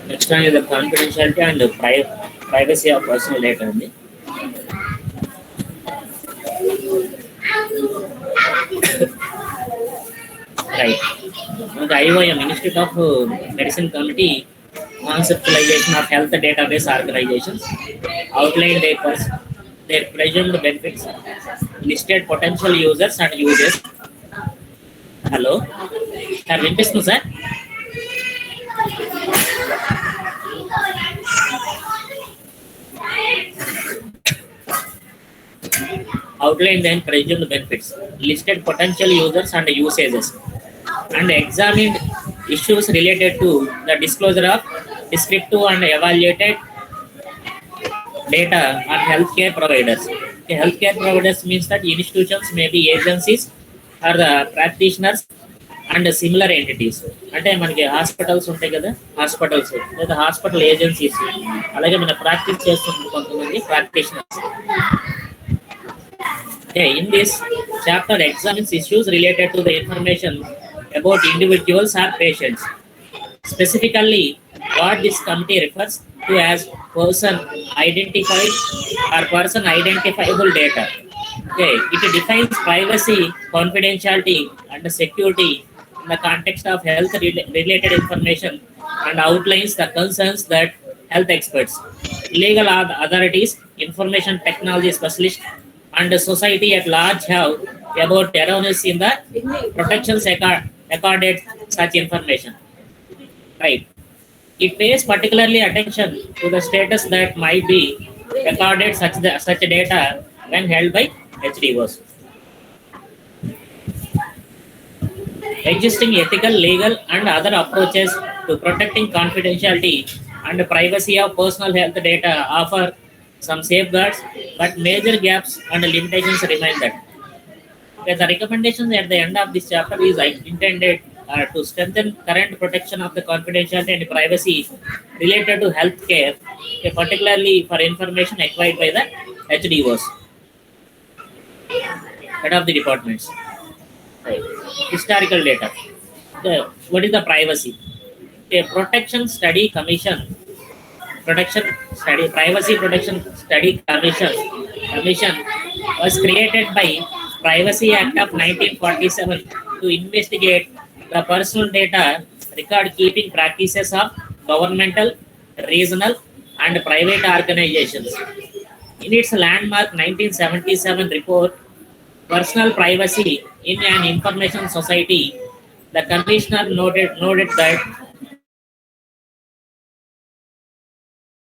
Next one is the confidentiality and the privacy of personal data. Right. Now, the IOM, Institute of Medicine Committee, conceptualization of health database organizations, outlined their presumed benefits, listed potential users and uses. Hello, sir వినిపిస్తుంది sir? Outlined then presumed benefits, listed potential users and usages, and examined issues related to the disclosure of descriptive and evaluated data on healthcare providers. Okay, healthcare providers means that institutions, maybe agencies or the practitioners and similar entities. అంటే మనకి hospitals ఉంటాయి కదా, hospitals లేదా hospital agencies, అలాగే మన practice చేస్తున్న కొంతమంది practitioners. Okay, in this chapter examines issues related to the information about individuals or patients. Specifically, what this committee refers to as person identified or person identifiable data. Okay, it defines privacy, confidentiality, and security in the context of health related information and outlines the concerns that health experts, legal authorities, information technology specialists, and the society at large have about erroneous in the protections accorded such information. Right. It pays particularly attention to the status that might be accorded such data when held by HDOs. Existing ethical, legal, and other approaches to protecting confidentiality and privacy of personal health data offer some safeguards, but major gaps and limitations remain that. Okay, the recommendations at the end of this chapter is intended to strengthen current protection of the confidentiality and privacy related to healthcare, okay, particularly for information acquired by the HDOs, head of the departments. Right. Historical data. What is the privacy? A protection study commission Privacy Protection Study Commission was created by Privacy Act of 1947 to investigate the personal data record keeping practices of governmental, regional, and private organizations. In its landmark 1977 report, Personal Privacy in an Information Society, the commissioner noted that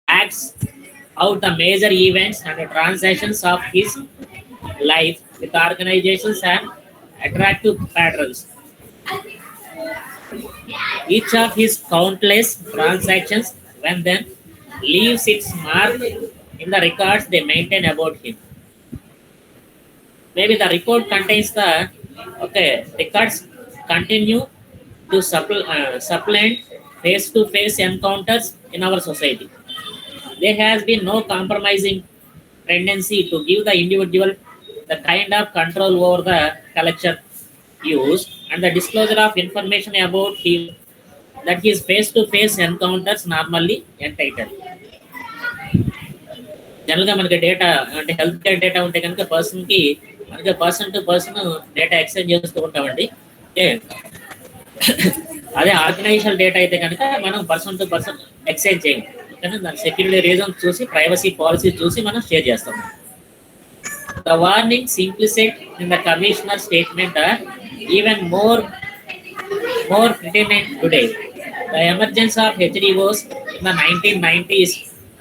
acts out the major events and transactions of his life with organizations and attractive patterns. Each of his countless transactions when then leaves its mark in the records they maintain about him. Maybe the report contains the records continue to supplement face-to-face encounters in our society. There has been no compromising tendency to give the individual the kind of control over the collection, use, and the disclosure of information about him that his face-to-face encounters normally entitled. జనరల్గా మనకి data అంటే health care data ఉంటే కనుక పర్సన్కి మనకి person to person data exchange చేస్తూ ఉంటామండి. Okay, అదే ఆర్గనైజేషన్ డేటా అయితే కనుక మనం పర్సన్ టు పర్సన్ ఎక్స్చేంజ్ చేయం. కానీ దాని సెక్యూరిటీ రీజన్ చూసి ప్రైవసీ పాలసీ చూసి మనం షేర్ చేస్తాం. The warnings implicit in the commissioner's statement are even more pertinent today. The emergence of HDOs in the 1990s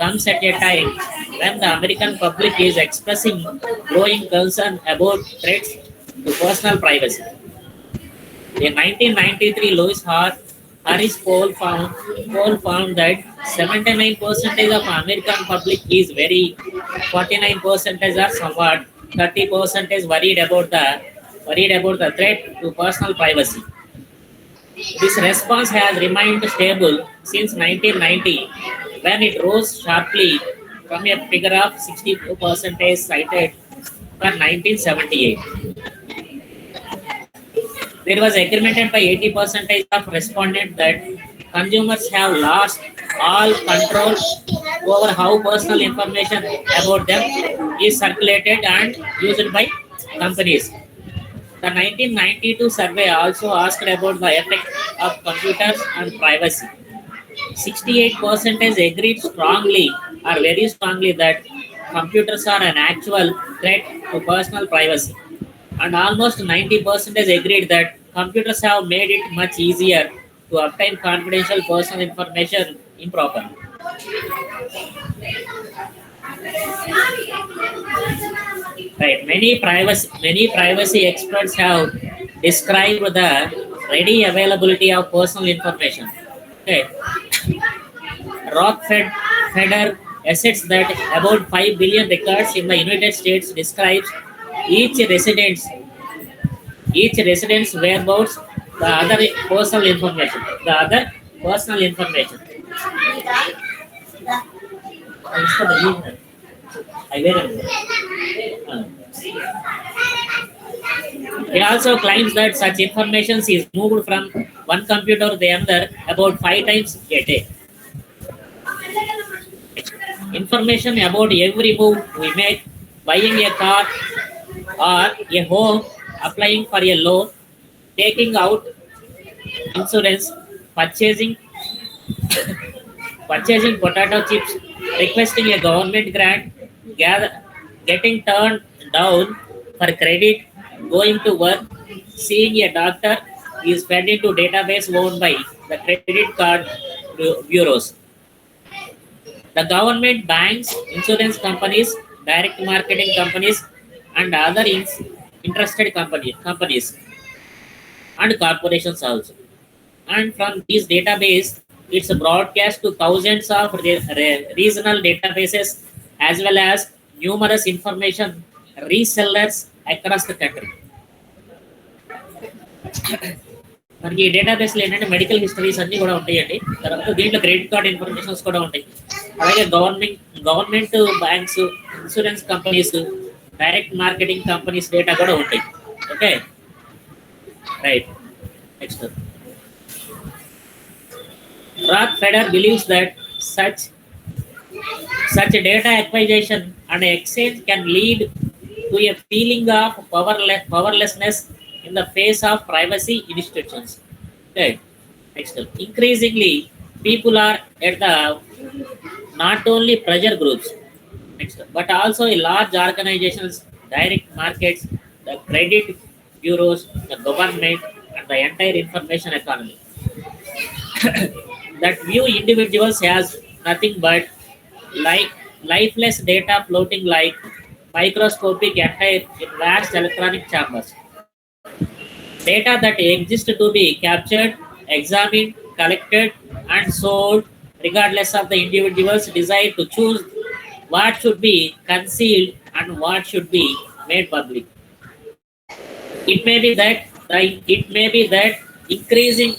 comes at a time when the American public is expressing growing concern about threats to personal privacy. In 1993, Lewis Harris poll found that 79% of American public is very, 49% are somewhat, 30% worried about the threat to personal privacy. This response has remained stable since 1990, when it rose sharply from a figure of 62% cited for 1978. There was agreement by 80% of respondents that consumers have lost all control over how personal information about them is circulated and used by companies. The 1992 survey also asked about the effect of computers on privacy. 68% agreed strongly or very strongly that computers are an actual threat to personal privacy. And almost 90% agreed that computers have made it much easier to obtain confidential personal information improperly. Right. Many privacy experts have described the ready availability of personal information. Okay. Rockefeller assets that about 5 billion records in the United States describes each resident's whereabouts, the other personal information. He also claims that such information is moved from one computer to the other about 5 times a day. Information about every move we make, buying a car or a home, applying for a loan, taking out insurance, purchasing potato chips, requesting a government grant, getting turned down for credit, going to work, seeing a doctor is fed into database owned by the credit card bureaus. The government, banks, insurance companies, direct marketing companies, and other interested companies and corporations also. And from these databases, it's broadcast to thousands of regional databases as well as numerous information resellers across the country. మనకి ఈ డేటాబేస్లో ఏంటంటే medical histories అన్నీ కూడా ఉంటాయండి. తర్వాత దీంట్లో credit card informations కూడా ఉంటాయి. అలాగే government banks, insurance companies, direct marketing companies data కూడా ఉంటాయి. Okay, right. Next, Rockefeller believes that such Such data acquisition and exchange can lead to a feeling of powerlessness in the face of privacy institutions. Okay. Next, increasingly, people are at the not only pressure groups, next, but also a large organizations, direct markets, the credit bureaus, the government, and the entire information economy that view individuals as nothing but like lifeless data floating like microscopic entire in vast electronic chambers. Data that exist to be captured, examined, collected, and sold, regardless of the individual's desire to choose what should be concealed and what should be made public. It may be that increasing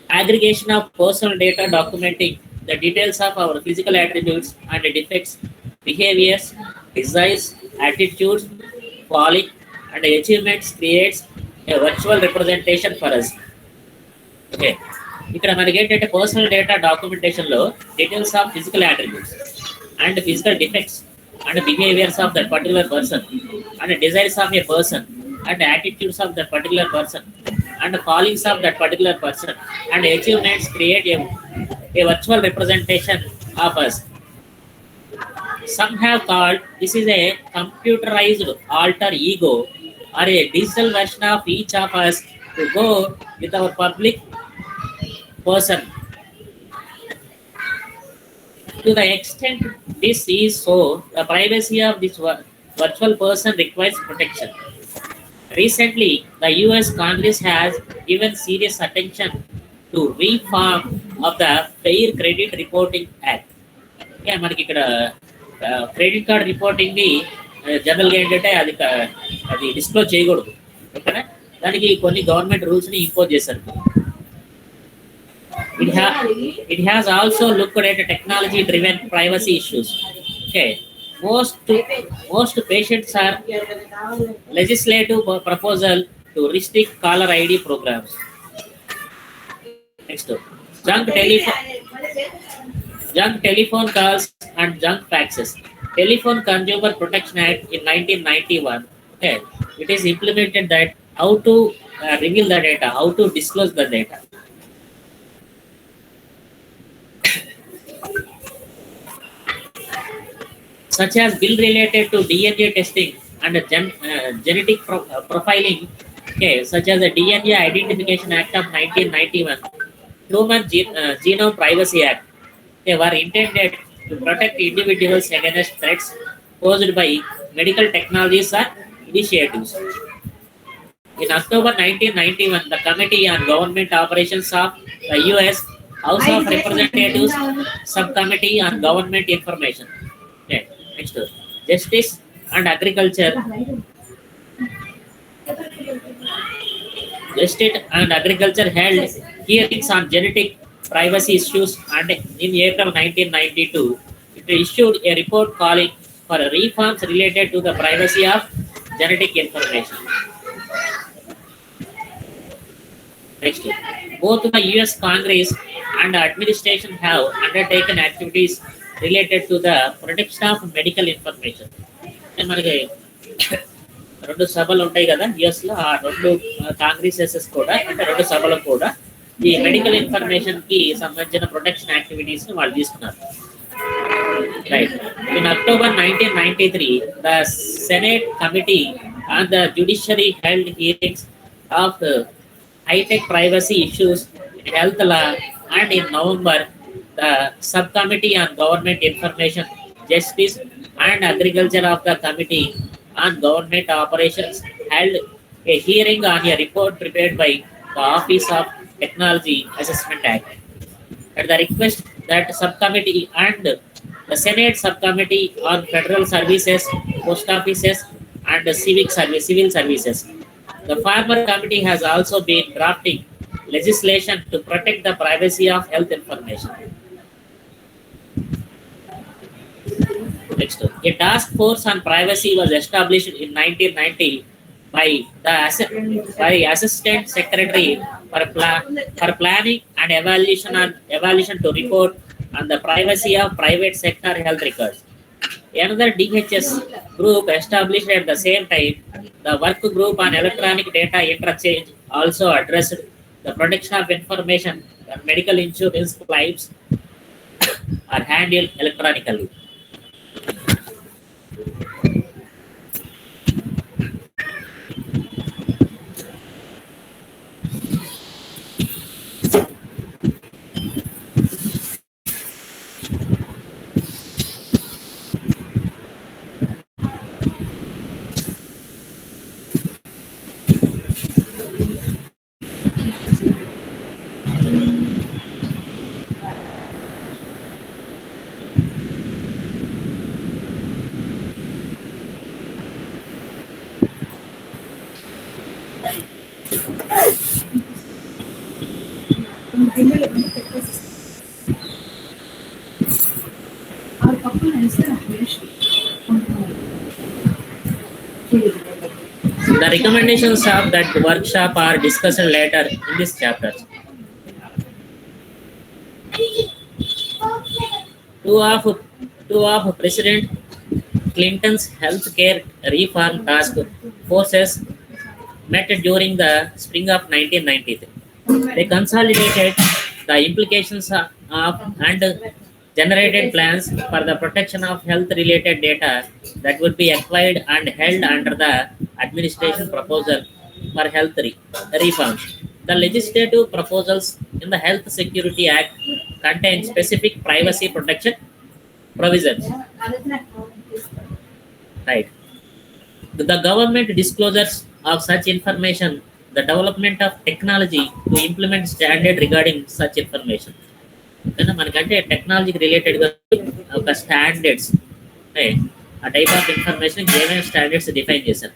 aggregation of personal data documenting the details of our physical attributes and defects, behaviors, desires, attitudes, folly, and achievements creates a virtual representation for us. Okay, ఇక్కడ మనకి ఏంటంటే personal data documentation లో details of physical attributes and physical defects and behaviours of that particular person and desires of A person and attitudes of that particular person and కాలింగ్స్ of that particular person and achievements create a virtual representation of us. Some have called this is a computerized alter ego or a digital version of each of us to go with our public person. To the extent this is so, the privacy of this virtual person requires protection. Recently, the US Congress has given serious attention to reform of the Fair Credit Reporting Act. మనకి ఇక్కడ credit card reporting ని జనరల్గా ఏంటంటే అది disclose చేయకూడదు, ఓకేనా. దానికి కొన్ని గవర్నమెంట్ రూల్స్ ని ఇంపోజ్ చేశారు. It has also looked at technology driven privacy issues. Okay, most patients are legislative proposal to restrict caller ID programs. Next, junk telephone calls and junk faxes. Telephone Consumer Protection Act in 1991. Okay, it is implemented that how to reveal the data, how to disclose the data. Such as bill related to DNA testing and genetic profiling, okay, such as the DNA Identification Act of 1991, Human Genome Privacy Act. They were intended to protect individuals against threats posed by medical technologies or initiatives. In October 1991, the Committee on Government Operations of the US House of Representatives Subcommittee on Government Information. Okay. Next, Justice and Agriculture. Justice and Agriculture held hearings on genetic privacy issues, and in April 1992, it issued a report calling for reforms related to the privacy of genetic information. Next, both the US Congress and administration have undertaken activities related to the protection of medical information. మనకి రెండు సభలు ఉంటాయి కదా US లో, ఆ రెండు కాంగ్రెసెస్ కూడా అంటే రెండు సభలు కూడా ఈ మెడికల్ ఇన్ఫర్మేషన్ కి సంబంధించిన ప్రొటెక్షన్ యాక్టివిటీస్ ని వాళ్ళు తీసుకున్నారు. Right. In October 1993, the senate committee on the judiciary held hearings of high-tech privacy issues in health law, and in November, the subcommittee on government information, justice and agriculture of the committee on government operations held a hearing on a report prepared by the Office of Technology Assessment Act. At the request that subcommittee and the Senate subcommittee on federal services, post offices and civil services. The former committee has also been drafting legislation to protect the privacy of health information. Next, a task force on privacy was established in 1990 by the Assistant Secretary for Planning and Evaluation to report and the privacy of private sector health records. Another DHS group established at the same time, the Work Group on Electronic Data Interchange, also addressed the protection of information when medical insurance claims are handled electronically. The recommendations of that workshop are discussed later in this chapter. Two of President Clinton's healthcare reform task forces met during the spring of 1993. They consolidated the implications of and generated plans for the protection of health-related data that would be acquired and held under the administration proposal for reforms. The legislative proposals in the Health Security Act contain specific privacy protection provisions. Right. The government disclosures of such information, the development of technology to implement standard regarding such information. Kana మనకంటే టెక్నాలజీకి రిలేటెడ్గా ఒక standards ఆ type of information ఏమేమి standards define చేశారు.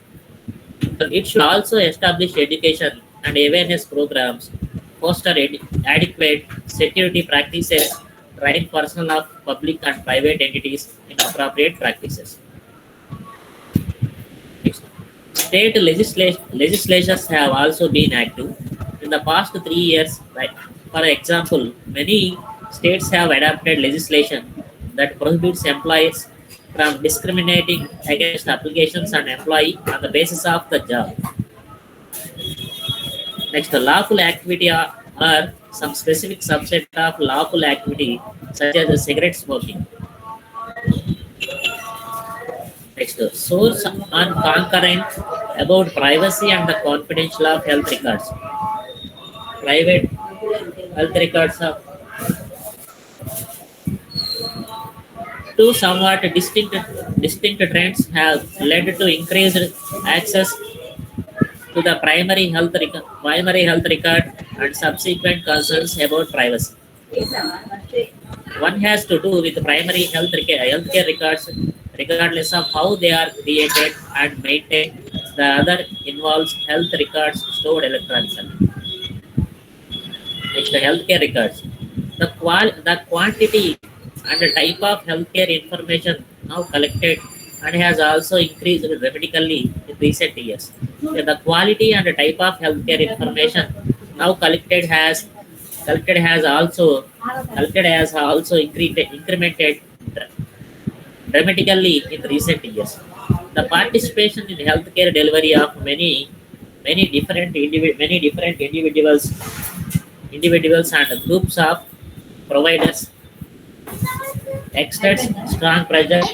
It should also establish education and awareness programmes, foster adequate security practices, train personnel of public and private entities in appropriate practices. State legislatures have also been active in the past 3 years. Right? For example, many states have adopted legislation that prohibits employers from discriminating against applications and employee on the basis of the job. Next, lawful activity are some specific subset of lawful activity, such as cigarette smoking. Next, source on concurrent about privacy and the confidential of health records. Private health records of two somewhat distinct trends have led to increased access to the primary health record and subsequent concerns about privacy. One has to do with primary healthcare records, regardless of how they are created and maintained. The other involves health records stored electronically. Next, healthcare records. The quantity and the type of healthcare information now collected and has also increased dramatically in recent years. The quality and the type of healthcare information now collected has also incremented dramatically in recent years. The participation in healthcare delivery of many different individuals and groups of providers exerts strong pressure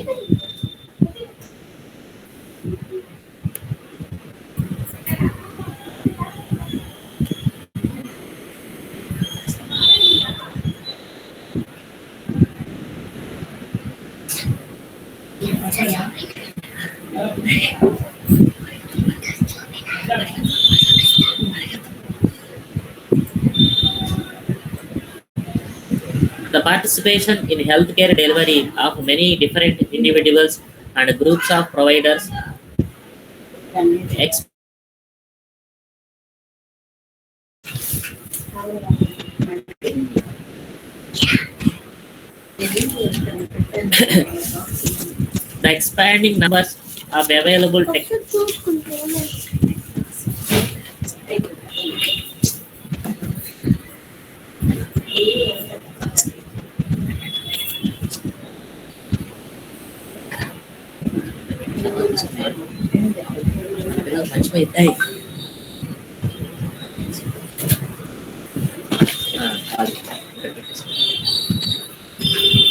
the participation in healthcare delivery of many different individuals and groups of providers the expanding numbers of available మర్చిపోయి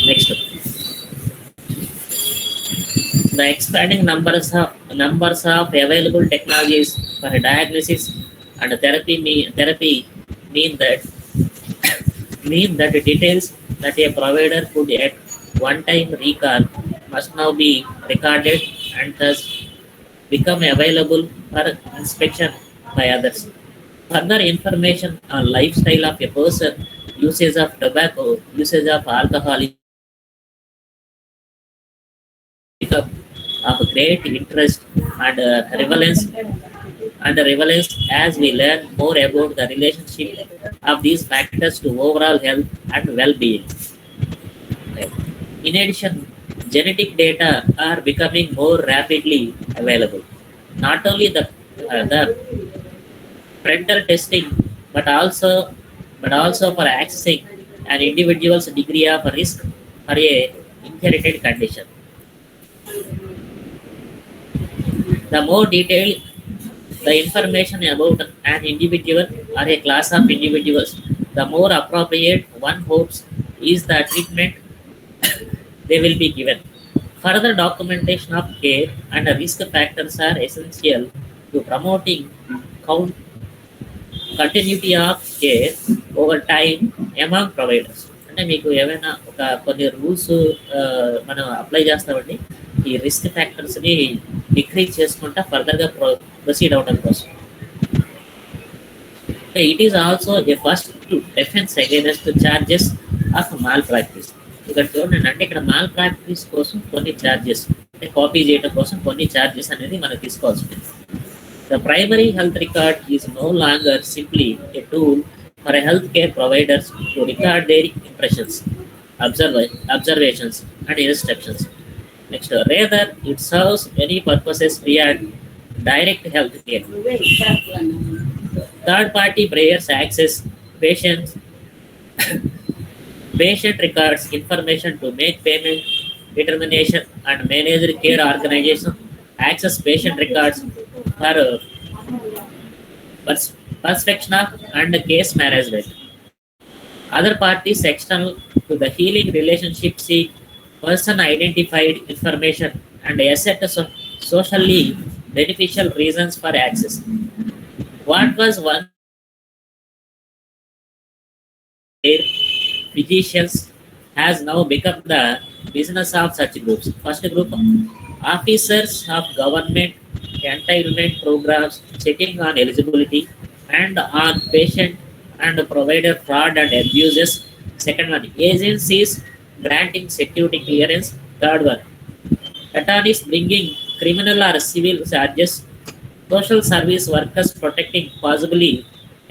next the expanding numbers of available technologies for diagnosis and therapy mean that the details that a provider could at one time recall must now be recorded and thus become available for inspection by others. Further information on lifestyle of a person, usage of tobacco, usage of alcohol become of great interest and relevance as we learn more about the relationship of these factors to overall health and well-being. In addition, genetic data are becoming more rapidly available. Not only the parental testing, but also for accessing an individual's degree of risk for a inherited condition. The more detailed the information about an individual or a class of individuals, the more appropriate one hopes is the treatment they will be given. Further documentation of care and risk factors are essential to promoting continuity of care over time among providers. అంటే మీకు ఏమైనా ఒక కొన్ని rules మనం apply చేస్తామండి ఈ risk ఫ్యాక్టర్స్ని decrease చేసుకుంటా ఫర్దర్గా ప్రొసీడ్ అవడం కోసం. It is also a first to defence against charges of mall practice. ఇక్కడ చూడండి, అంటే ఇక్కడ మాల్ ప్రాక్టీస్ కోసం కొన్ని ఛార్జెస్, అంటే కాపీ చేయడం కోసం కొన్ని ఛార్జెస్ అనేది మనం తీసుకోవాల్సి ఉంటుంది. The primary health record is no longer simply a tool for a healthcare providers to record their impressions, observations, and instructions. Next, rather, it serves many purposes beyond direct health care. Third-party payers access patient records information to make payment determination and manage care organization. Access patient records for perspection and case management. Other parties external to the healing relationship seek person identified information and asset socially beneficial reasons for access. What was one physicians has now become the business of such groups. First group, officers of government entitlement programs checking on eligibility and on patient and provider fraud and abuses. Second one, agencies granting security clearance. Third one, attorneys bringing criminal or civil charges. Social service workers protecting possibly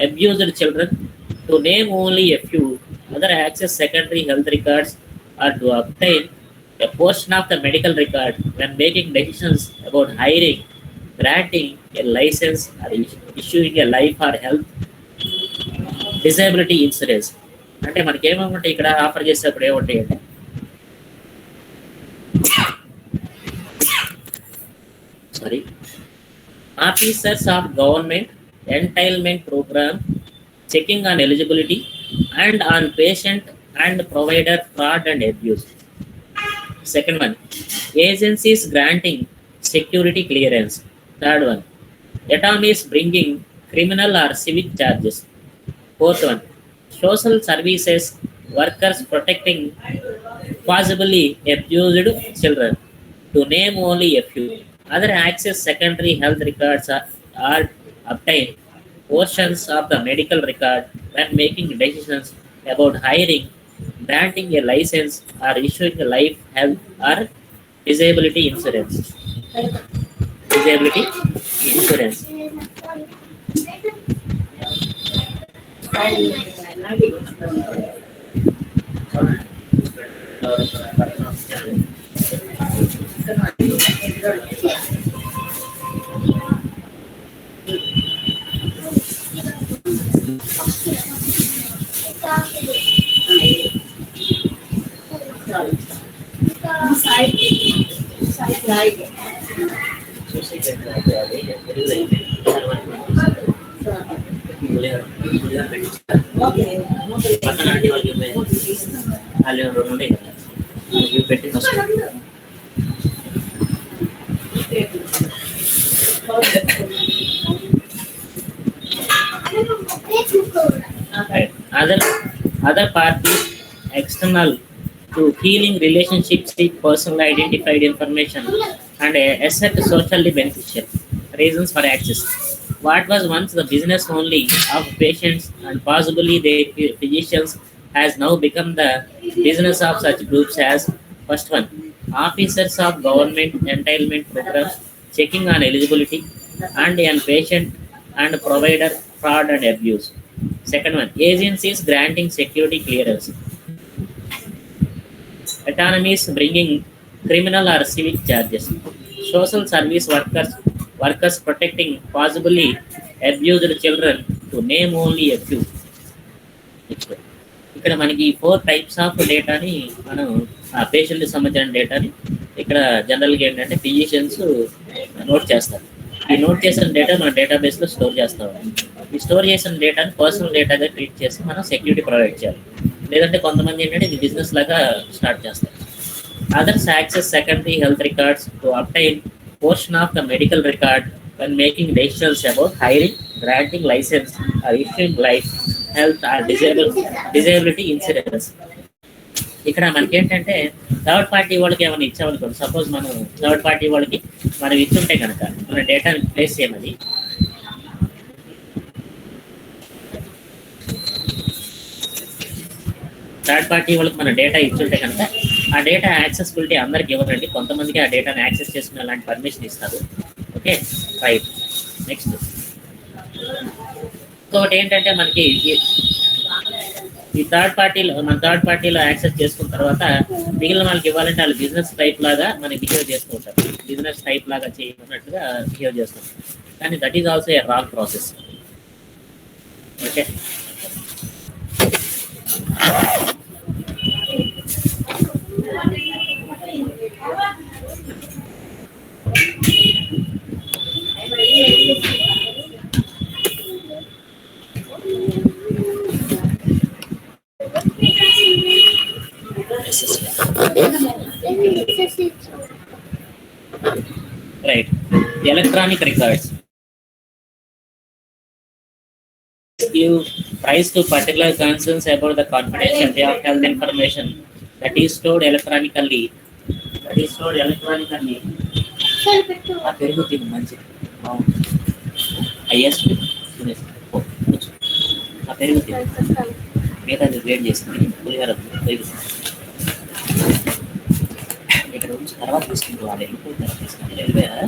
abused children. To name only a few, other access secondary health records or to obtain a portion of the medical record when making decisions about hiring, granting a license, or issuing a life or health disability insurance. అంటే మనకి ఏమేమంటే ఇక్కడ offer చేసేటప్పుడు ఏముంటాయండి, sorry, officers of government entitlement program checking on eligibility and on patient and provider fraud and abuse. Second one, agencies granting security clearance. Third one, attorneys bringing criminal or civic charges. Fourth one, social services workers protecting possibly abused children. To name only a few, other access secondary health records are obtained portions of the medical record when making decisions about hiring, granting a license, or issuing a life, health, or disability insurance. Disability insurance. పక్కన aunty వాళ్ళకి వాళ్ళు రెండు ఉంటాయి కదా ఇవి పెట్టి first other other parties external to healing relationships seek personal identified information and accept socially beneficial reasons for access. What was once the business only of patients and possibly their physicians has now become the business of such groups as first one, officers of government entitlement programs checking on eligibility and on patient and provider fraud and abuse. Second one, agencies granting security clearance. Autonomies bringing criminal or civic charges. Social service workers protecting possibly abused children, to name only a few. ఇక్కడ మనకి 4 types of డేటాని మనం ఆ పేషెంట్కి సంబంధించిన డేటాని ఇక్కడ జనరల్గా ఏంటంటే ఫిజిషియన్స్ నోట్ చేస్తారు. ఈ నోట్ చేసిన డేటా మన డేటాబేస్లో స్టోర్ చేస్తాం. ఈ స్టోర్ చేసిన డేటాని పర్సనల్ డేటాగా ట్రీట్ చేసి మనం సెక్యూరిటీ ప్రొవైడ్ చేయాలి. లేదంటే కొంతమంది ఏంటంటే ఇది బిజినెస్ లాగా స్టార్ట్ చేస్తారు. Others access secondary health records to obtain portion of the medical record when making decisions about hiring, granting license, or issuing life, health, or disability insurance. ఇక్కడ మనకి ఏంటంటే థర్డ్ పార్టీ వాళ్ళకి ఏమైనా ఇచ్చామనుకోండి, సపోజ్ మనం third party వాళ్ళకి మనం ఇచ్చుంటే కనుక మన డేటాని ప్లేస్ చేయమని థర్డ్ పార్టీ వాళ్ళకి మన డేటా ఇచ్చుంటే కనుక ఆ డేటా యాక్సెసిబిలిటీ అందరికి ఇవ్వరండి, కొంతమందికి ఆ డేటాని యాక్సెస్ చేసుకునే అలాంటి పర్మిషన్ ఇస్తారు. Okay right. నెక్స్ట్ ఇంకొకటి ఏంటంటే మనకి ఈ థర్డ్ పార్టీలో యాక్సెస్ చేసుకున్న తర్వాత మిగిలిన వాళ్ళకి ఇవ్వాలంటే వాళ్ళు బిజినెస్ టైప్ లాగా మనకి బిహేవ్ చేసుకుంటారు, బిజినెస్ టైప్ లాగా చేయమన్నట్టుగా బిహేవ్ చేస్తుంటారు. కానీ that is also a wrong process. Okay right. Electronic records give rise to particular concerns about the confidentiality of health information that is stored electronically. ఆ పెరుగుతుంది మంచి అయ్యేసి ఆ పెరుగుతుంది మిగతా వేడి చేస్తుంది పులిహార ఇక్కడ నుంచి తర్వాత తీసుకుంటూ వాళ్ళు వెళ్ళిపోయిన తర్వాత తీసుకుంటే వెళ్ళిపోయారా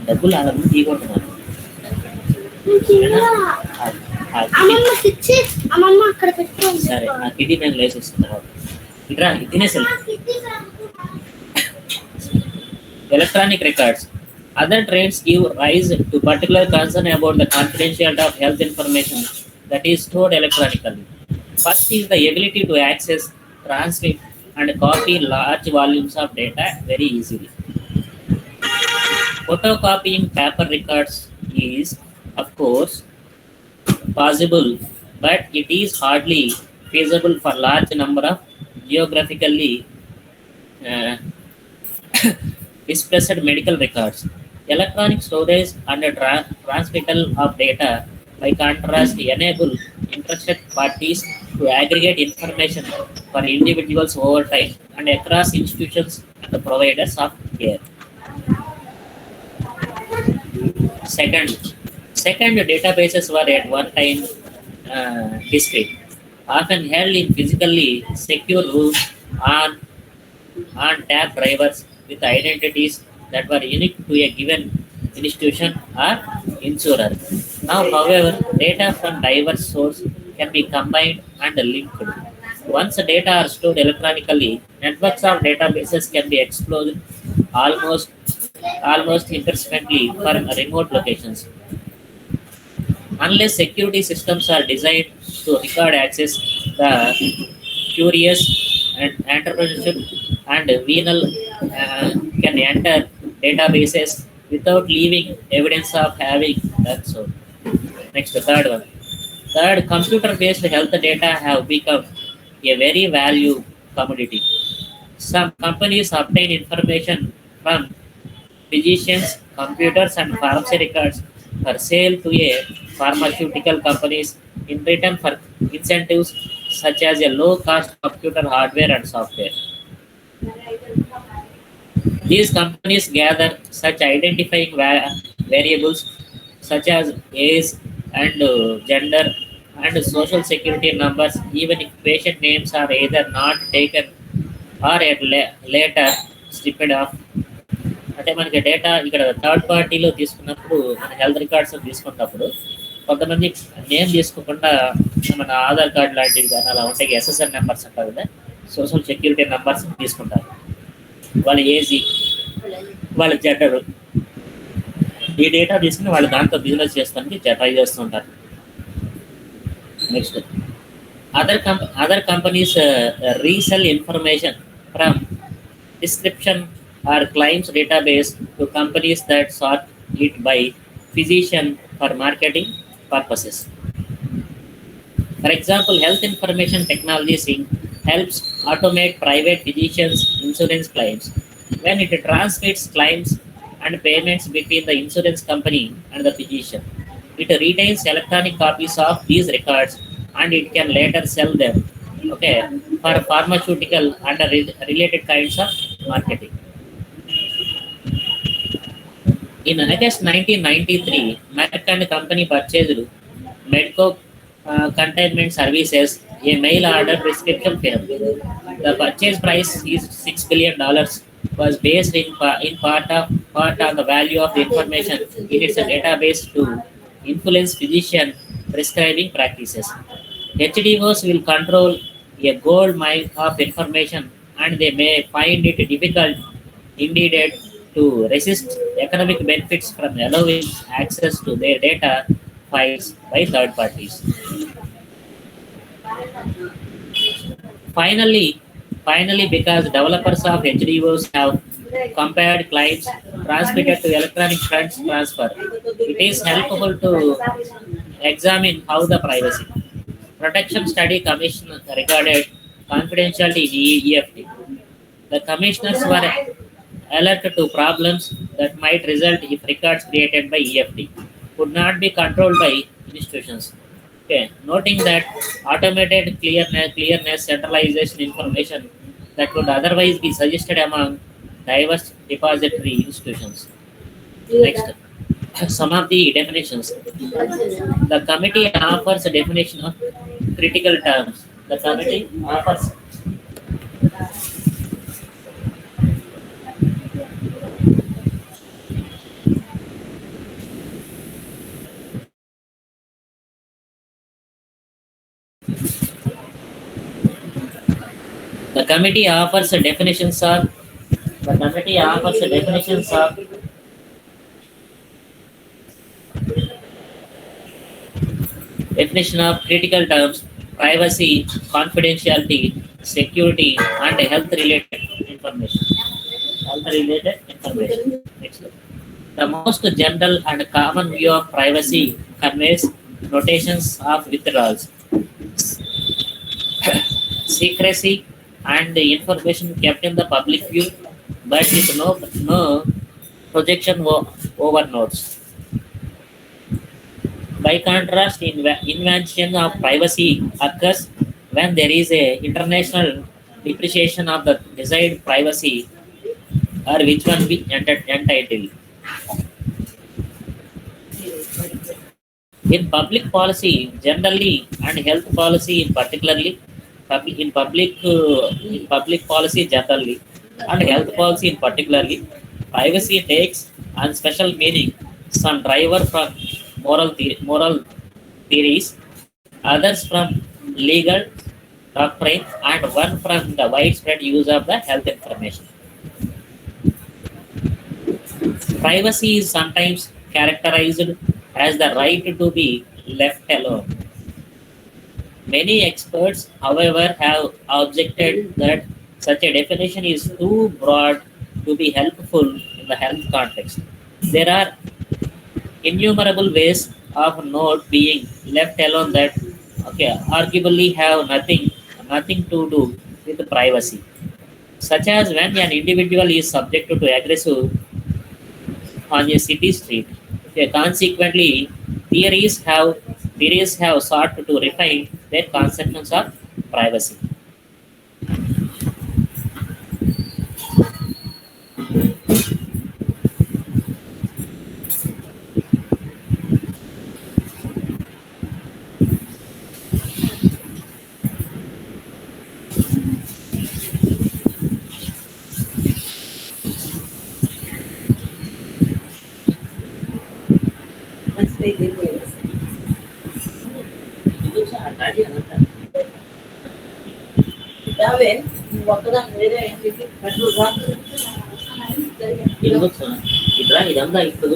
డబ్బులు అలా తీయకుంటున్నారు. సరే ఆ కిడ్నీ మేము లేసేస్తున్న తర్వాత ఇట్రా తినేసరి. Electronic records. Other trends give rise to particular concern about the confidentiality of health information that is stored electronically. First is the ability to access, transmit, and copy large volumes of data very easily. Photocopying paper records is, of course, possible, but it is hardly feasible for large number of geographically dispersed medical records. Electronic storage and transmittal of data, by contrast, enable interested parties to aggregate information for individuals over time and across institutions and providers of care. Second, databases were at one time discrete, often held in physically secure rooms on tap drivers with identities that were unique to a given institution or insurer. Now, however, data from diverse sources can be combined and linked. Once the data are stored electronically, networks of databases can be explored almost imperceptibly for remote locations. Unless security systems are designed to record access, the curious and entrepreneurship and venal can enter databases without leaving evidence of having done so. Next, the third one. Third, computer-based health data have become a very value commodity. Some companies obtain information from physicians, computers, and pharmacy records for sale to a pharmaceutical companies in return for incentives such as a low-cost computer hardware and software. These companies gather such identifying variables such as age and gender and social security numbers, even if patient names are either not taken or at later stripped off. అంటే మనకి data ఇక్కడ third పార్టీలో తీసుకున్నప్పుడు మన health records తీసుకున్నప్పుడు కొంతమంది name తీసుకోకుండా మన ఆధార్ కార్డ్ లాంటివి కానీ అలా ఉంటాయి ఎస్ఎస్ఎన్ నెంబర్స్ అంటారు కదా సోషల్ సెక్యూరిటీ నెంబర్స్ తీసుకుంటారు వాళ్ళ ఏజీ వాళ్ళ జెండరు ఈ డేటా తీసుకుని వాళ్ళు దాంతో బిజినెస్ చేస్తానికి ట్రై చేస్తుంటారు next other companies resell information from description or claims database to companies that sort it by physician for marketing purposes. For example, health information technologies helps automate private physicians' insurance claims. When it transmits claims and payments between the insurance company and the physician, it retains electronic copies of these records and it can later sell them, okay, for pharmaceutical and related kinds of marketing. In August 1993, Merck and Company purchased Medco Containment Services, a mail order prescription firm. The purchase price is $6 billion, was based in part on the value of the information in its database to influence physician prescribing practices. HDOs will control a gold mine of information and they may find it difficult indeed to resist economic benefits from allowing access to their data files by third parties. Finally, because developers of HDOs have compared claims transmitted to electronic funds transfer, it is helpful to examine how the Privacy Protection Study Commission regarded confidentiality in EFT. The commissioners were alert to problems that might result if records created by EFT could not be controlled by institutions. Okay, noting that automated clearness centralization information that would otherwise be suggested among diverse depository institutions. Next, some of the definitions. The committee offers a definition of critical terms. The committee offers The committee offers definitions of critical terms: privacy, confidentiality, security, and health-related information. Next. The most general and common view of privacy conveys notations of withdrawals, secrecy, and the information kept in the public view, but with no projection over nodes. By contrast, invention of privacy occurs when there is a international depreciation of the desired privacy or which one be entitled. In public policy generally and health policy in particularly, in public policy generally and health policy in particularly, privacy takes on special meaning. Some driver from moral theories, others from legal doctrine, and one from the widespread use of the health information. Privacy is sometimes characterized as the right to be left alone. Many experts, however, have objected that such a definition is too broad to be helpful helpful in the health context. There are innumerable ways of note being left alone that arguably have nothing to do with privacy, such as when an individual is subjected to aggressive on a city street. Consequently, theories have theories have sought to refine their conceptions of privacy. ఇదంతా ఇప్పుడు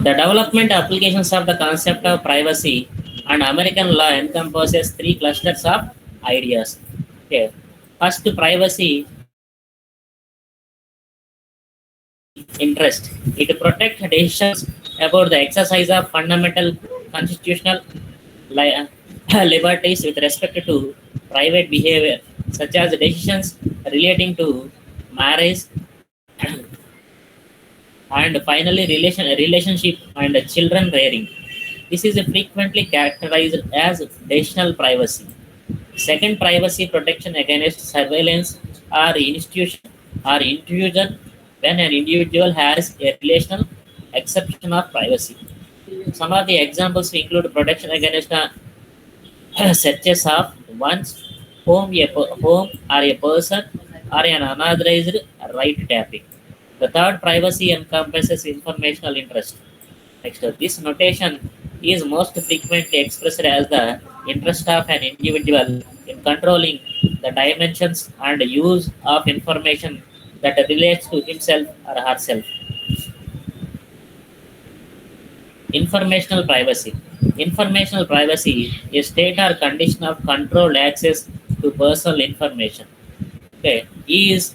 the development applications of the concept of privacy and American law encompasses three clusters of ideas. Okay. First, privacy interest. It protects decisions about the exercise of fundamental constitutional liberties with respect to private behavior, such as decisions relating to marriage and finally relationship and children rearing. This is frequently characterized as decisional privacy. Second, privacy protection against surveillance or institution or intrusion when an individual has a relational exception of privacy. Some of the examples include protection against searches of one's home or a person or an unauthorized right tapping. The third, privacy encompasses informational interest. Next, this notation is most frequently expressed as the interest of an individual in controlling the dimensions and use of information that relates to himself or herself. Informational privacy. Informational privacy is state or condition of controlled access to personal information. Okay, is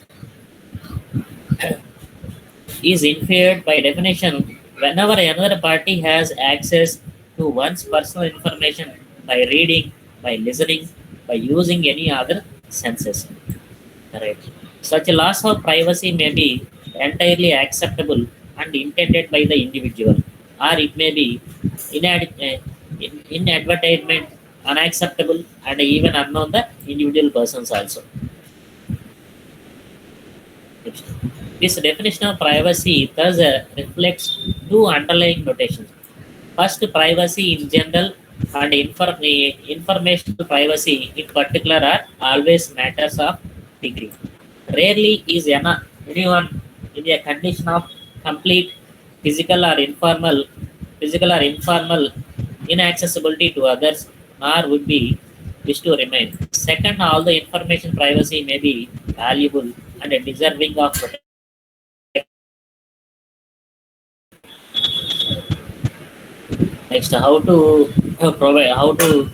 inferred by definition whenever another party has access to one's personal information by reading, by listening, by using any other senses. Right. Such a loss of privacy may be entirely acceptable and intended by the individual, or it may be inadvertent, unacceptable, and even unknown the individual persons also. This definition of privacy thus reflects two underlying notations. First, privacy in general and informational privacy in particular are always matters of degree. Rarely is anyone in a condition of complete physical or informal inaccessibility to others, nor would be wish to remain. Second, all the information privacy may be valuable and deserving of protection. Next, how to how to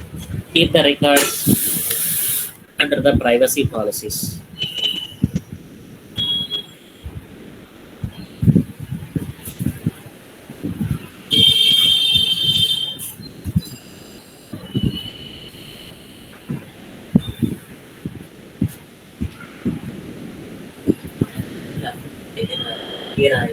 keep the records under the privacy policies. Here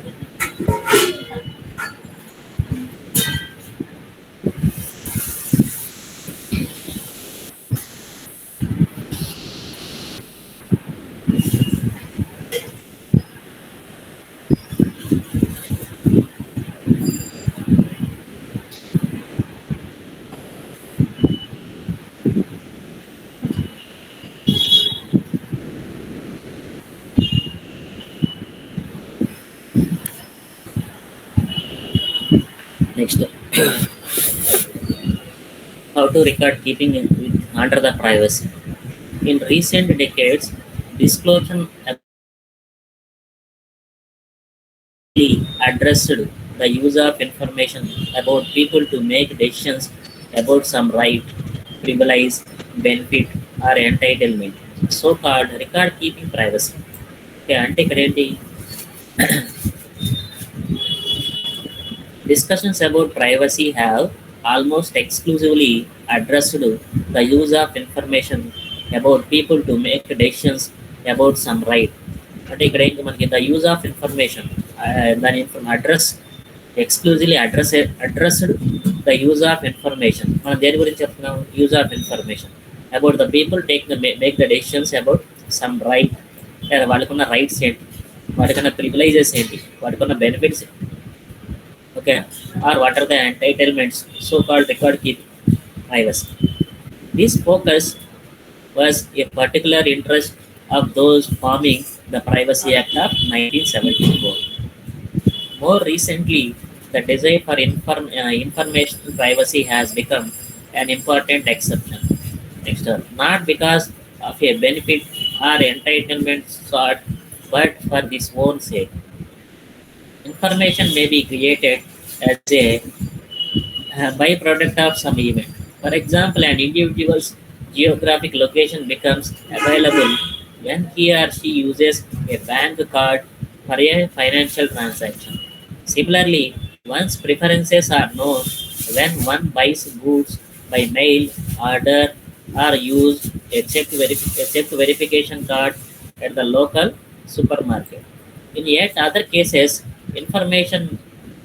next, how to record keeping under the privacy. In recent decades, disclosure addressed the use of information about people to make decisions about some right privilege, benefit, or entitlement. So-called record keeping privacy. Okay, అంటే ఇక్కడ ఏంటి discussions about privacy have almost exclusively addressed the use of information about people to make decisions about some right. అంటే ఇక్కడ ఏంటి మనకి the use of information దాని address addressed the use of information. మనం దేని గురించి చెప్తున్నాం? Use of information about the people make the decisions about some right. లేదా వాళ్ళకున్న రైట్స్ ఏంటి, వాటికున్న ప్రివిలైజెస్ ఏంటి, వాటికున్న బెనిఫిట్స్ ఏంటి, okay, or what are the entitlements, so-called record keeping privacy. This focus was a particular interest of those forming the Privacy Act of 1974. More recently, the desire for information privacy has become an important exception. Not because of a benefit or entitlement sought, but for this own sake. Information may be created as a byproduct of some event. For example, an individual's geographic location becomes available when he or she uses a bank card for a financial transaction. Similarly, one's preferences are known when one buys goods by mail order or use a check verification card at the local supermarket. In yet other cases, information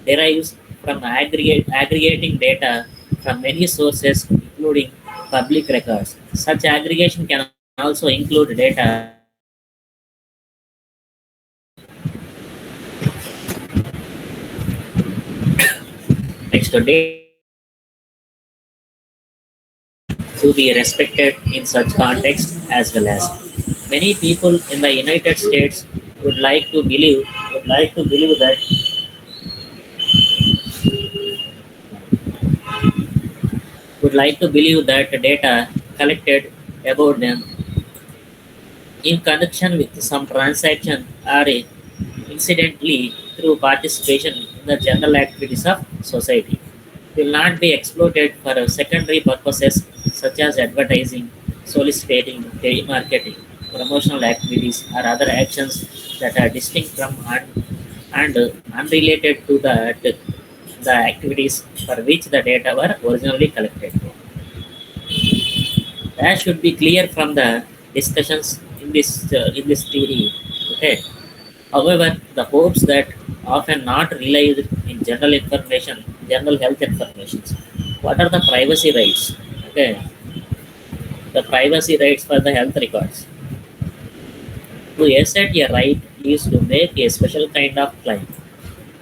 derives from aggregating data from many sources, including public records. Such aggregation can also include data next to data to be respected in such context as well as. Many people in the United States would like to believe that data collected about them in connection with some transaction or incidentally through participation in the general activities of society will not be exploited for secondary purposes such as advertising, soliciting, telemarketing, promotional activities, or other actions that are distinct from and unrelated to the activities for which the data were originally collected. That should be clear from the discussions in this theory. Okay. However, the hopes that often not realized in general health information. What are the privacy rights? Okay. The privacy rights for the health records. To assert a right is to make a special kind of claim.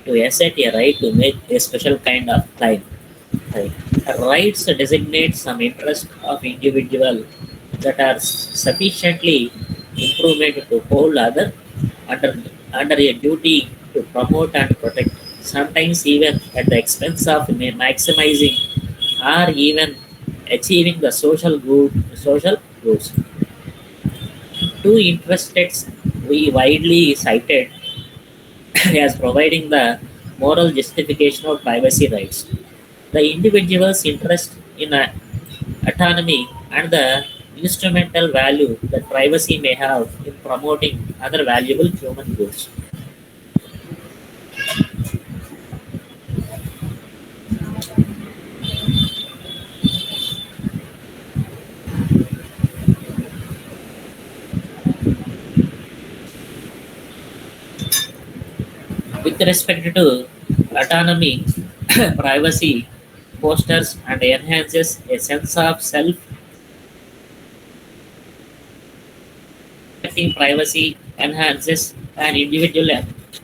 To assert a right to make a special kind of claim. Right. Rights designate some interest of individual that are sufficiently improvement to hold other under a duty to promote and protect, sometimes even at the expense of maximizing or even achieving the social goods. Two interests we widely cited as providing the moral justification of privacy rights. The individual's interest in autonomy and the instrumental value that privacy may have in promoting other valuable human goods. With respect to autonomy, privacy fosters and enhances a sense of self. Privacy enhances an individual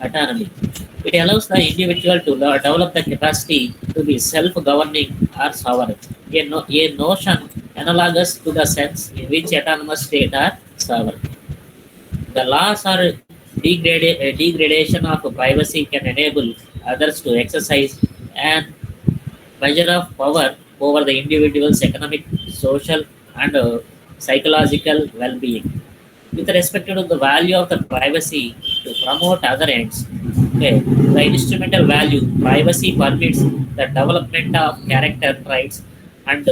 autonomy. It allows the individual to develop the capacity to be self-governing or sovereign, a notion analogous to the sense in which autonomous states are sovereign. The laws or degradation of privacy can enable others to exercise an measure of power over the individual's economic, social, and psychological well-being. With respect to the value of the privacy to promote other ends, okay, the instrumental value, privacy permits the development of character traits and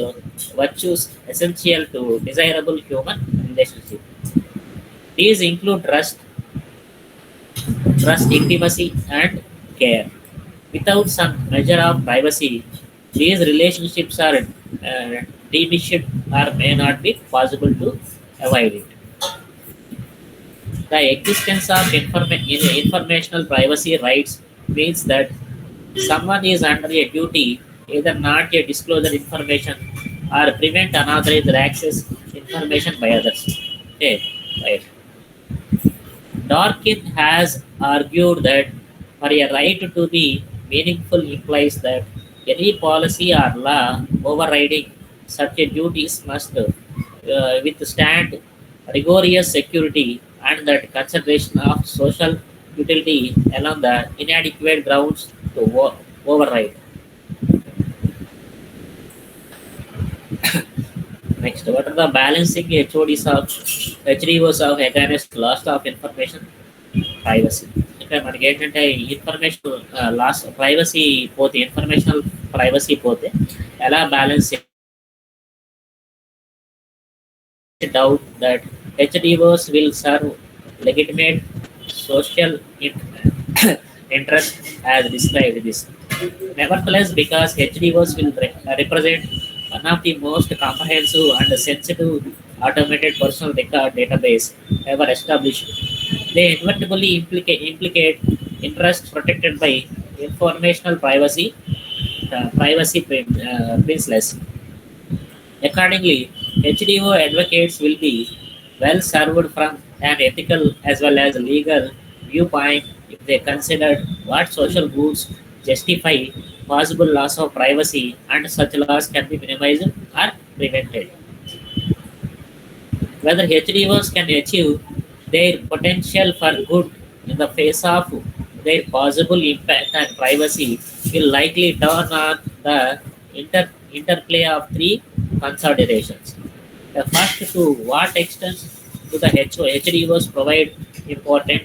virtues essential to desirable human relationship. These include trust, intimacy, and care. Without some measure of privacy, these relationships are diminished or may not be possible to avoid it. The existence of informational privacy rights means that someone is under a duty either not to disclose information or prevent unauthorized access information by others. Okay, right. Dworkin has argued that for a right to be meaningful implies that any policy or law overriding such a duties must withstand rigorous security and that consideration of social utility along the inadequate grounds to override. Next, what are the balancing HODs of HDOs of against loss of information privacy? ఇక్కడ మనకి ఏంటంటే information loss privacy పోతే informational privacy పోతే ఎలా balance doubt that HDOs will serve legitimate social interest as described this. Nevertheless, because HDOs will represent one of the most comprehensive and sensitive automated personal record database ever established, they inevitably implicate interests protected by informational privacy principles. Accordingly, HDO advocates will be well served from an ethical as well as legal viewpoint if they consider what social goods justify possible loss of privacy and such loss can be minimized or prevented. Whether HDOs can achieve their potential for good in the face of their possible impact on privacy will likely turn on the interplay of three considerations. The first, to what extent do the HDOs provide important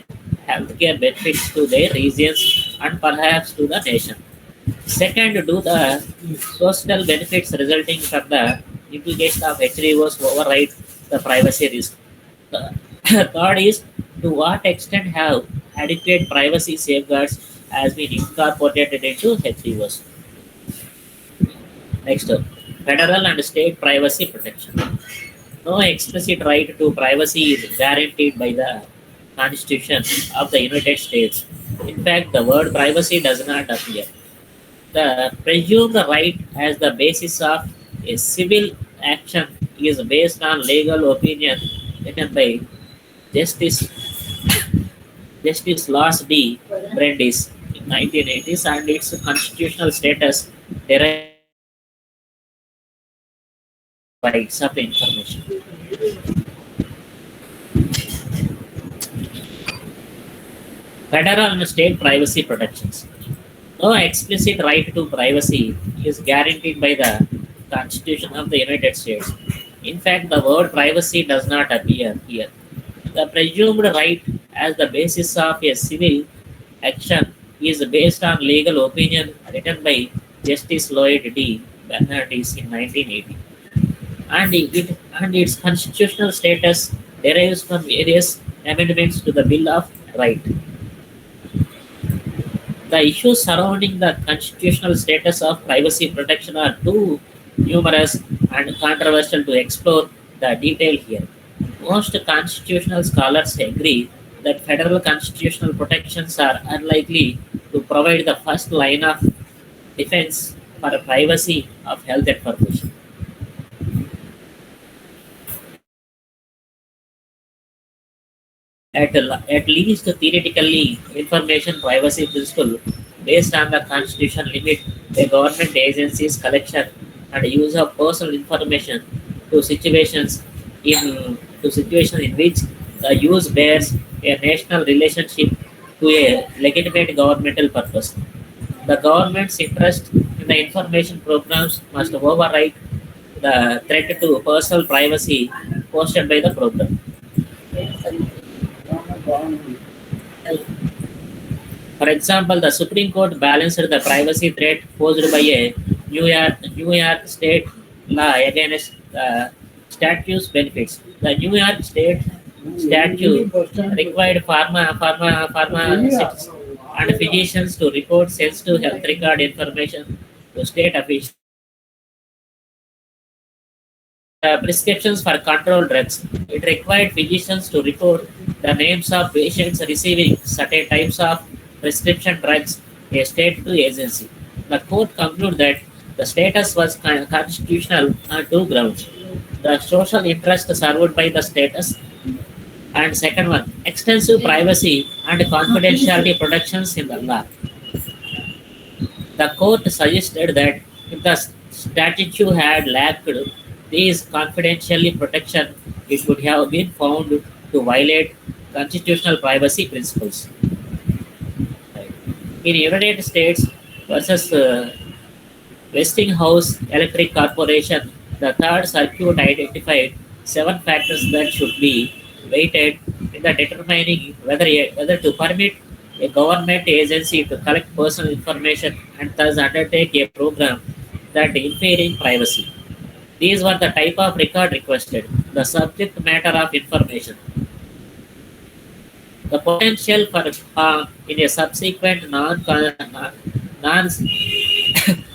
healthcare benefits to their regions and perhaps to the nation? Second, do the social benefits resulting from the implication of HDOs override the privacy risk? The third is, to what extent have adequate privacy safeguards has been incorporated into HDOs? Next, federal and state privacy protection. No explicit right to privacy is guaranteed by the Constitution of the United States. In fact, the word privacy does not appear. The presumed right as the basis of a civil action is based on legal opinion written by Justice Laws D. Brandis in 1980s and its constitutional status derived rights of information. Federal and state privacy protections. No explicit right to privacy is guaranteed by the Constitution of the United States. In fact, the word privacy does not appear here. The presumed right as the basis of a civil action is based on legal opinion written by Justice Lloyd D. Bernardes in 1980. And its constitutional status derives from various amendments to the Bill of Rights. The issues surrounding the constitutional status of privacy protection are too numerous and controversial to explore the detail here. Most constitutional scholars agree that federal constitutional protections are unlikely to provide the first line of defense for privacy of health information. At least theoretically, information privacy principle based on the Constitution limit a government agency's collection and use of personal information to situations in which the use bears a national relationship to a legitimate governmental purpose. The government's interest in the information programs must override the threat to personal privacy posed by the program. For example, the Supreme Court balanced the privacy threat posed by a New York State law against statute's benefits. The New York State statute required pharmacists and physicians to report sensitive health record information to state officials. Prescriptions for controlled drugs. It required physicians to report the names of patients receiving certain types of prescription drugs a state to agency. The court concluded that the status was constitutional on two grounds. The social interest served by the status, and second one, extensive privacy and confidentiality protections in the law. The court suggested that if the statute had lacked these confidentiality protection, it would have been found to violate constitutional privacy principles. Right. In United States versus Westinghouse Electric Corporation, the Third Circuit identified seven factors that should be weighted in the determining whether to permit a government agency to collect personal information and thus undertake a program that interfering privacy. These were the type of record requested, the subject matter of information, the potential for harm in a subsequent non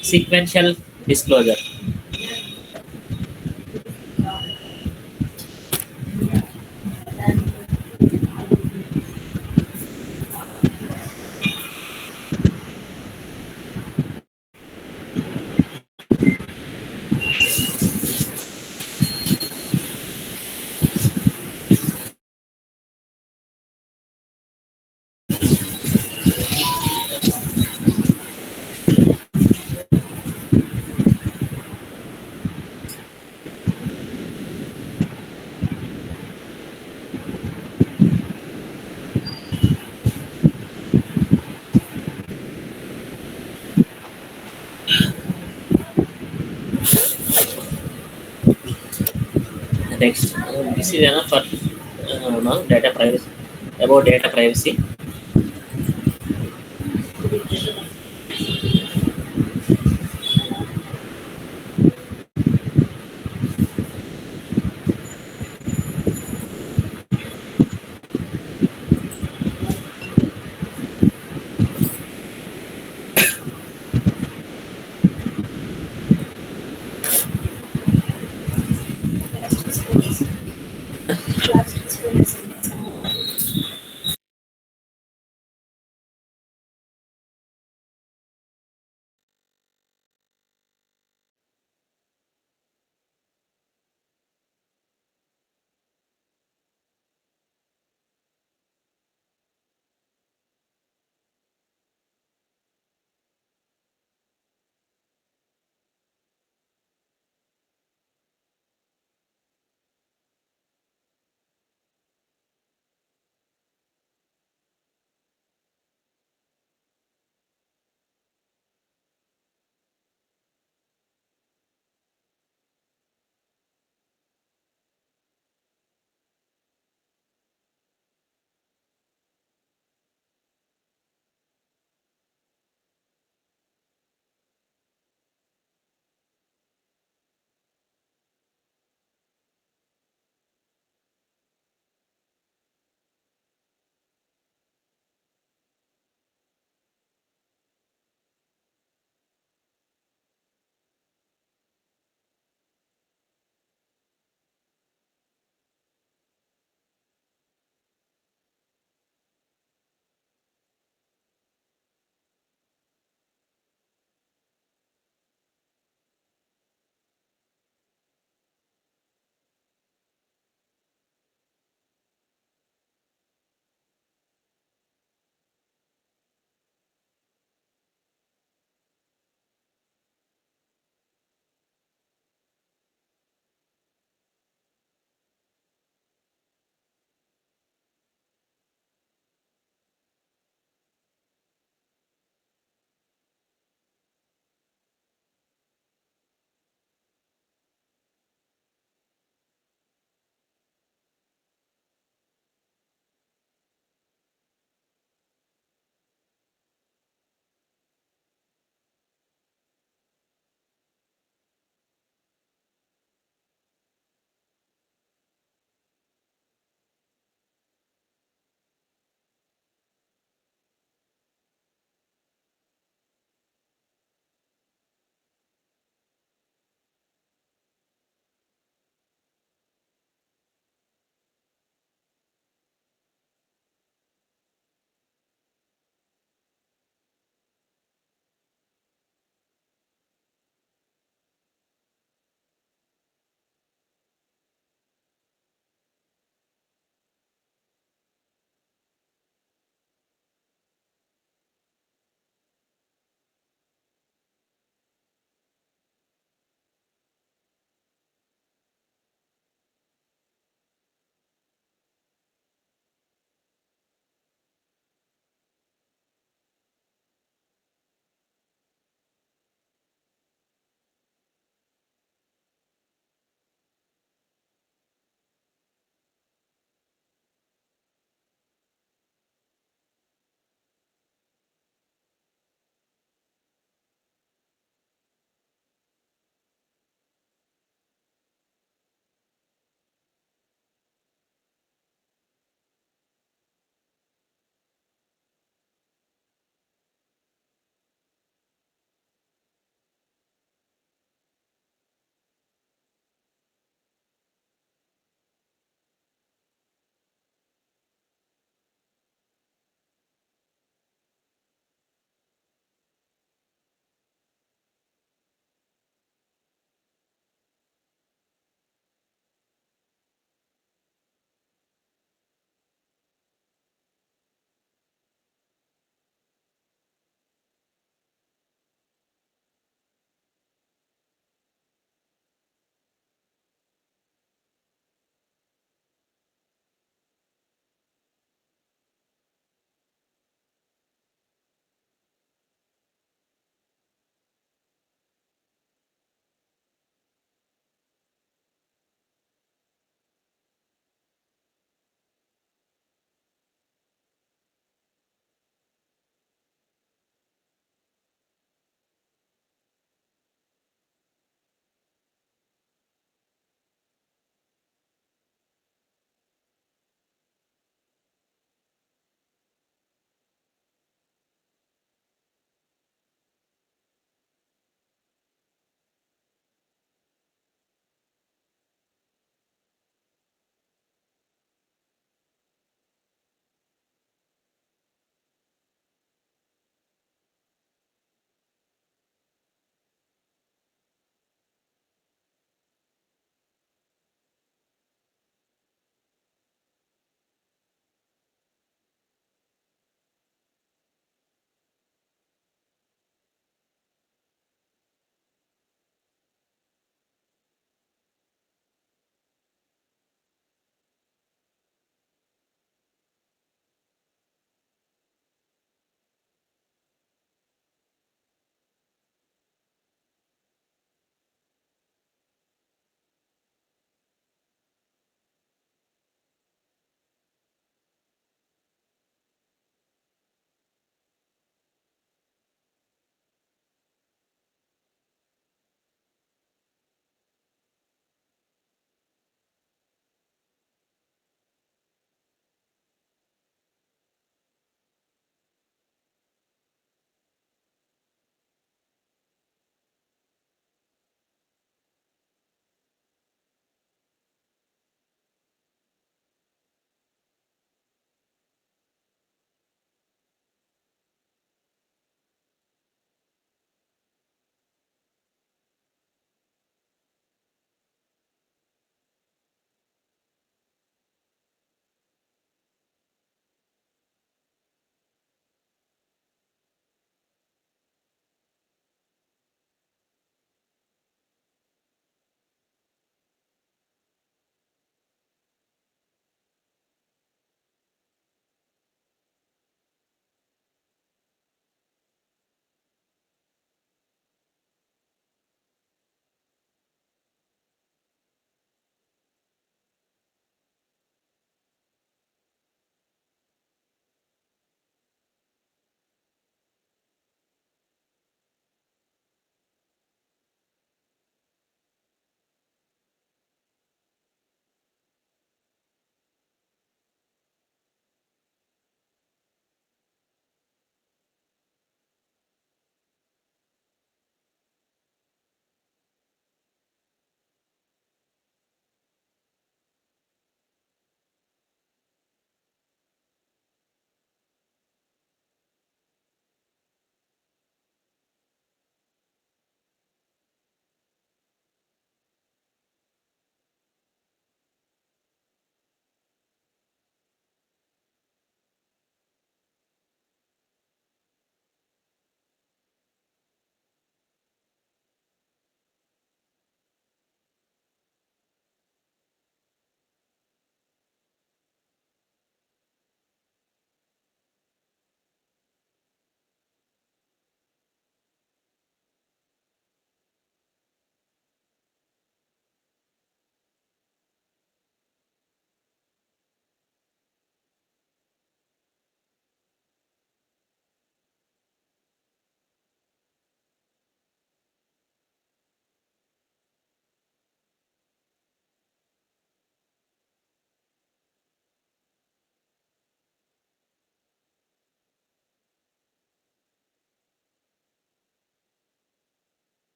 sequential disclosure. Next, this is enough for now data privacy. About data privacy.